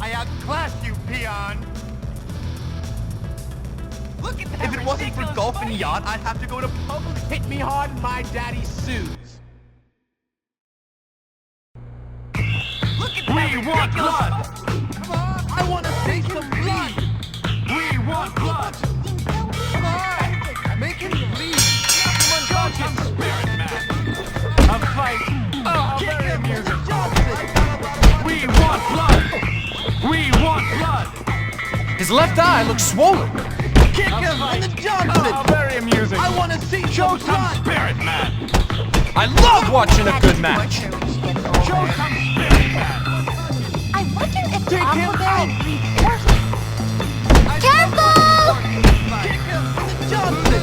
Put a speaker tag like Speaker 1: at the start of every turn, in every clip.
Speaker 1: I outclassed you, peon! Look at that. If it wasn't for golf and yacht, I'd have to go to public.
Speaker 2: Hit me hard and my daddy sues.
Speaker 1: Look at that. We want blood!
Speaker 2: Come on, I want to see some blood.
Speaker 1: We want blood!
Speaker 2: Come on, make him bleed.
Speaker 1: Show some spirit, man!
Speaker 2: A fight. Oh, how very amusing.
Speaker 1: We want blood! We want blood!
Speaker 3: His left eye looks swollen.
Speaker 2: Kick him in the Johnson.
Speaker 1: Oh, how very amusing!
Speaker 2: I want to see
Speaker 1: Show
Speaker 2: some
Speaker 1: some
Speaker 2: blood.
Speaker 1: spirit, man!
Speaker 3: I love watching a good match.
Speaker 1: Show some spirit, man!
Speaker 4: I wonder if
Speaker 2: Take him
Speaker 4: Aquaberry
Speaker 2: out.
Speaker 4: breeds horses. Careful!
Speaker 2: Kick him in the Johnson.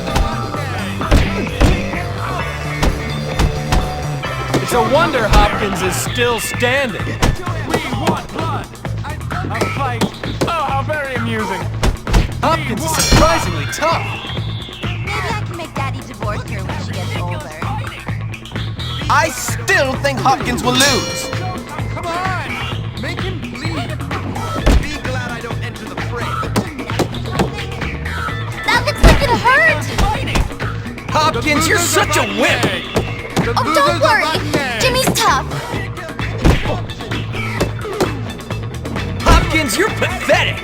Speaker 3: It's a wonder Hopkins is still standing.
Speaker 1: We want blood!
Speaker 2: A fight.
Speaker 1: Oh, how very amusing!
Speaker 3: Hopkins is surprisingly tough.
Speaker 4: Maybe I can make Daddy divorce her when she gets older.
Speaker 3: I still think Hopkins will lose.
Speaker 2: Come on, make him bleed.
Speaker 1: Be glad I don't enter the fray.
Speaker 4: That looks like it hurt!
Speaker 3: Hopkins, you're such a wimp.
Speaker 4: Oh, don't worry! Jimmy's tough!
Speaker 3: Hopkins, you're pathetic.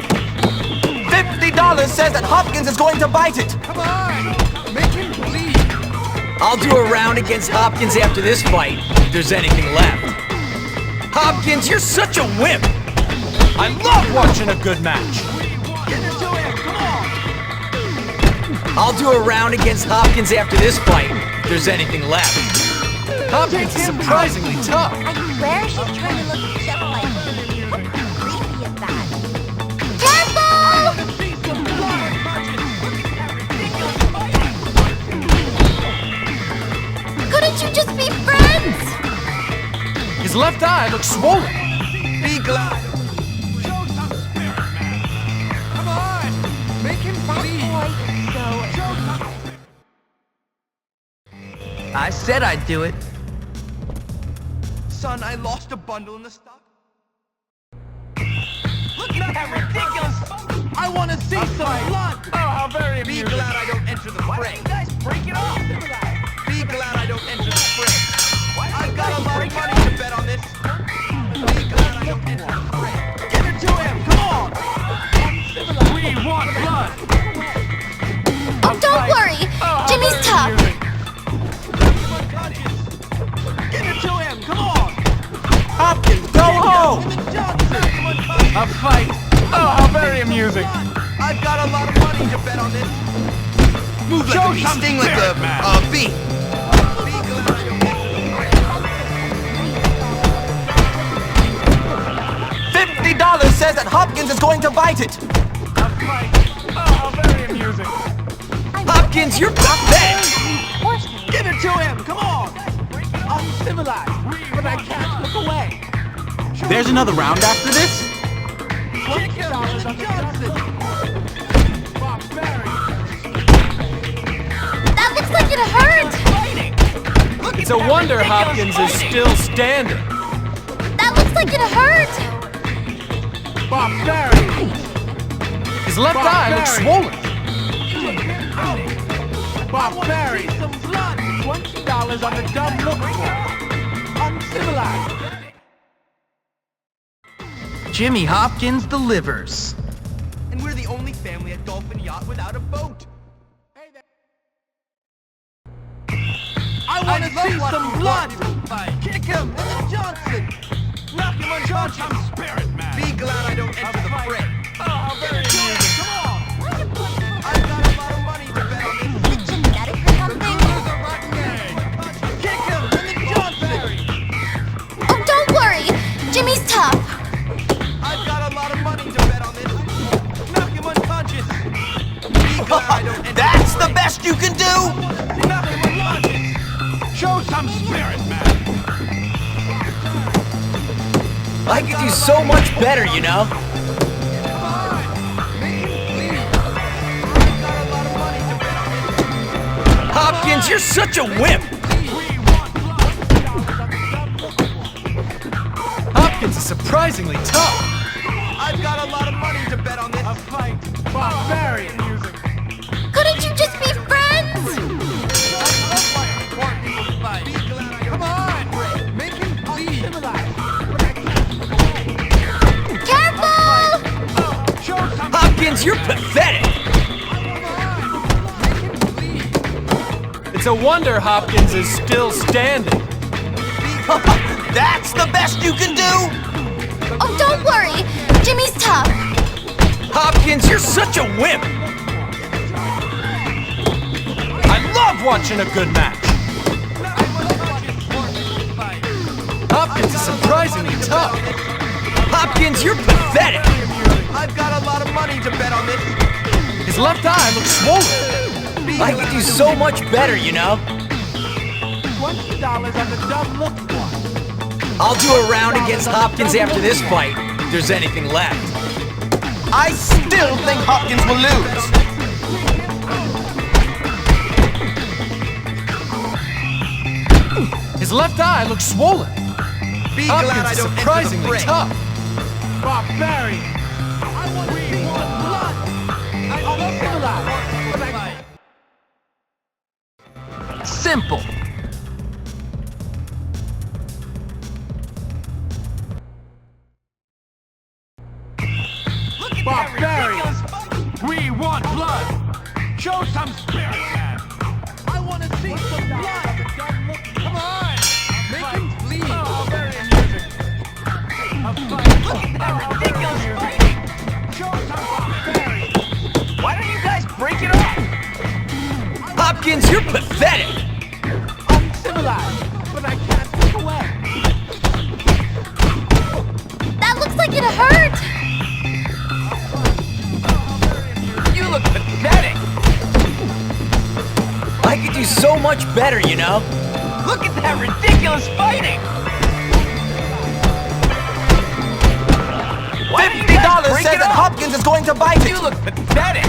Speaker 3: $50 says that Hopkins is going to bite it.
Speaker 2: Come on, make him bleed.
Speaker 3: I'll do a round against Hopkins after this fight, if there's anything left. Hopkins, you're such a wimp. I love watching a good match.
Speaker 2: Get it to him, come on.
Speaker 3: I'll do a round against Hopkins after this fight, if there's anything left. Hopkins is surprisingly tough.
Speaker 4: I swear she's trying to look just like him. What creepy is that? Careful!
Speaker 2: See some blood.
Speaker 4: Couldn't you just be friends?
Speaker 3: His left eye looks swollen.
Speaker 1: Be glad!
Speaker 2: Show some spirit, man. Come on, make him bleed.
Speaker 1: I said I'd do it. Son, I lost a bundle in the stock. Look at that ridiculous!
Speaker 2: I want to see some blood.
Speaker 1: Oh, how very amusing! Be glad I don't enter the fray. Why don't you guys break it off? Be glad I don't enter the fray. I've got a lot of money to bet on this. Be glad I don't enter the fray.
Speaker 2: Give it to him, come on.
Speaker 1: We want blood!
Speaker 4: Oh, don't worry! Jimmy's tough!
Speaker 2: Give it to him, come on.
Speaker 3: Hopkins, go home!
Speaker 2: In the Johnson.
Speaker 1: A fight! Oh, how very amusing! I've got a lot of money to bet on this. Move like a bee, sting like a bee. Be glad I don't enter the fray.
Speaker 3: $50 says that Hopkins is going to bite it.
Speaker 1: A fight! Oh, how very amusing!
Speaker 3: Hopkins, you're pathetic.
Speaker 2: Give it to him, come on. Uncivilized, but I can't look away.
Speaker 3: There's another round after this?
Speaker 2: Kick him in the Johnson.
Speaker 4: That looks like it hurt!
Speaker 3: It's a wonder Hopkins is still standing.
Speaker 4: That looks like it hurt!
Speaker 2: Barbarian.
Speaker 3: His left eye looks swollen.
Speaker 2: Barbarian. Some blood. $20 on the dumb look for. Uncivilized.
Speaker 1: Jimmy Hopkins delivers. And we're the only family at Dolphin Yacht without a boat.
Speaker 2: I want to see some blood.
Speaker 1: Kick him in the Johnson. Knock him unconscious. Spirit man. Be glad I don't enter the fray. Oh, how very amusing. Come on. I've got a lot of money to bet on this.
Speaker 4: Is it genetic or something?
Speaker 2: Kick him in the Johnson.
Speaker 4: Oh, don't worry! Jimmy's tough!
Speaker 1: I've got a lot of money to bet on this. Knock him unconscious. Be glad I don't enter
Speaker 3: That's
Speaker 1: the
Speaker 3: the
Speaker 1: fray.
Speaker 3: best you can do?
Speaker 1: Knock him unconscious. Show some spirit, man.
Speaker 3: I could do so much better, you know? Hopkins, you're such a wimp! Hopkins is surprisingly tough.
Speaker 1: I've got a lot of money to bet on this.
Speaker 2: A fight. Barbarian music.
Speaker 4: Couldn't you just be friends?
Speaker 1: Come on! Make him bleed!
Speaker 2: Civilized. But I can't.
Speaker 4: Careful!
Speaker 2: Show some
Speaker 3: Hopkins, you're pathetic!
Speaker 5: It's a wonder Hopkins is still standing.
Speaker 3: That's the best you can do?
Speaker 4: Oh, don't worry. Jimmy's tough.
Speaker 3: Hopkins, you're such a wimp!
Speaker 5: I love watching a good match. Hopkins is surprisingly tough.
Speaker 3: Hopkins, you're pathetic!
Speaker 1: I've got a lot of money to bet on this.
Speaker 5: His left eye looks swollen.
Speaker 3: I could do so much better, you know?
Speaker 2: $20 on the dumb look one.
Speaker 3: I'll do a round against Hopkins after this fight, if there's anything left.
Speaker 1: I still think Hopkins will lose.
Speaker 5: His left eye looks swollen.
Speaker 1: Be glad I
Speaker 5: Hopkins is
Speaker 1: don't enter the
Speaker 5: surprisingly
Speaker 1: fray.
Speaker 5: tough.
Speaker 2: Barbarian. I want to see blood. I'm civilized. But I
Speaker 3: Simple.
Speaker 2: Barbarian. We want blood. Show some spirit, man. I want to see some blood. Come on. Make him bleed. Oh, very amusing. A fight. Look at that ridiculous fighting. Show some barbarian.
Speaker 1: Why don't you guys break it off?
Speaker 3: Hopkins, you're pathetic!
Speaker 2: Uncivilized. But I can't look away.
Speaker 4: That looks like it hurt.
Speaker 3: You look pathetic! I could do so much better, you know? Look at that ridiculous fighting!
Speaker 1: $50 says that Hopkins is going to bite it.
Speaker 3: You look pathetic!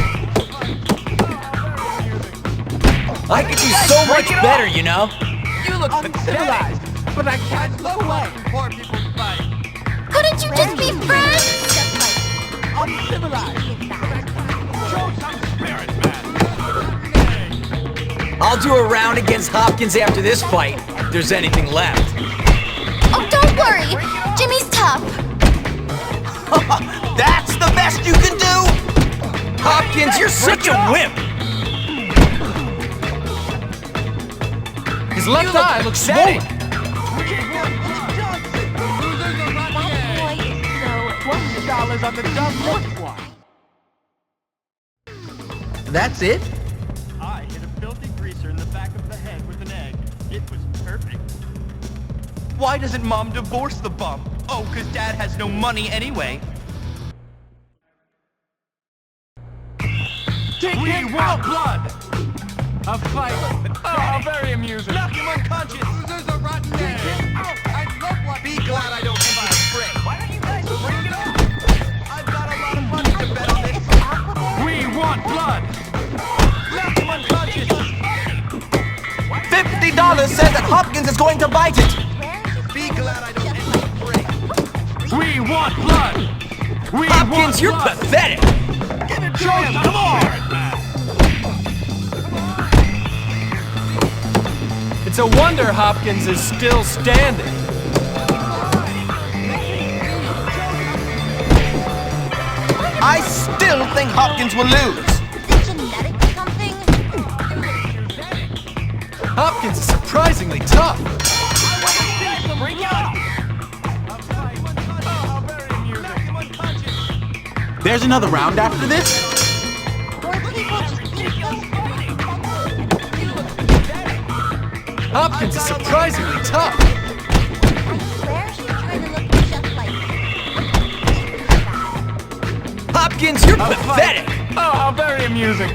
Speaker 3: I could do so much better, you know? You look
Speaker 2: Uncivilized. But I can't look away.
Speaker 1: Poor people fight.
Speaker 4: Couldn't you just be friends?
Speaker 2: Uncivilized. Show some spirit, man.
Speaker 3: I'll do a round against Hopkins after this fight, if there's anything left.
Speaker 4: Oh, don't worry. Jimmy's tough.
Speaker 3: That's the best you can do? Hopkins, you're such a wimp!
Speaker 5: His left eye looks swollen.
Speaker 2: $20 on the dumb look one.
Speaker 1: That's it?
Speaker 6: I hit a filthy greaser in the back of the head with an egg. It was perfect.
Speaker 1: Why doesn't Mom divorce the bum? Oh, because Dad has no money anyway.
Speaker 2: We want blood. A fight. Oh, very amusing.
Speaker 1: Knock him unconscious. Losers are rotten egg. I love what. Be glad I don't enter the fray. Why don't you guys break it off? I've got a lot of money to bet on this.
Speaker 2: We want blood.
Speaker 1: Knock him unconscious.
Speaker 3: $50 says that Hopkins is going to bite it!
Speaker 1: Be glad I don't enter the fray.
Speaker 2: We want blood. We
Speaker 3: Hopkins,
Speaker 2: want
Speaker 3: you're
Speaker 2: blood.
Speaker 3: pathetic!
Speaker 1: Give it to him. Come on.
Speaker 5: It's a wonder Hopkins is still standing.
Speaker 1: I still think Hopkins will lose.
Speaker 4: Is it genetic or something?
Speaker 5: Hopkins is surprisingly tough.
Speaker 1: Bring it up.
Speaker 7: There's another round after this?
Speaker 4: Or people just think so.
Speaker 5: Hopkins is surprisingly tough.
Speaker 4: I swear she's trying to look just like
Speaker 3: Hopkins, you're pathetic!
Speaker 2: Oh, how very amusing.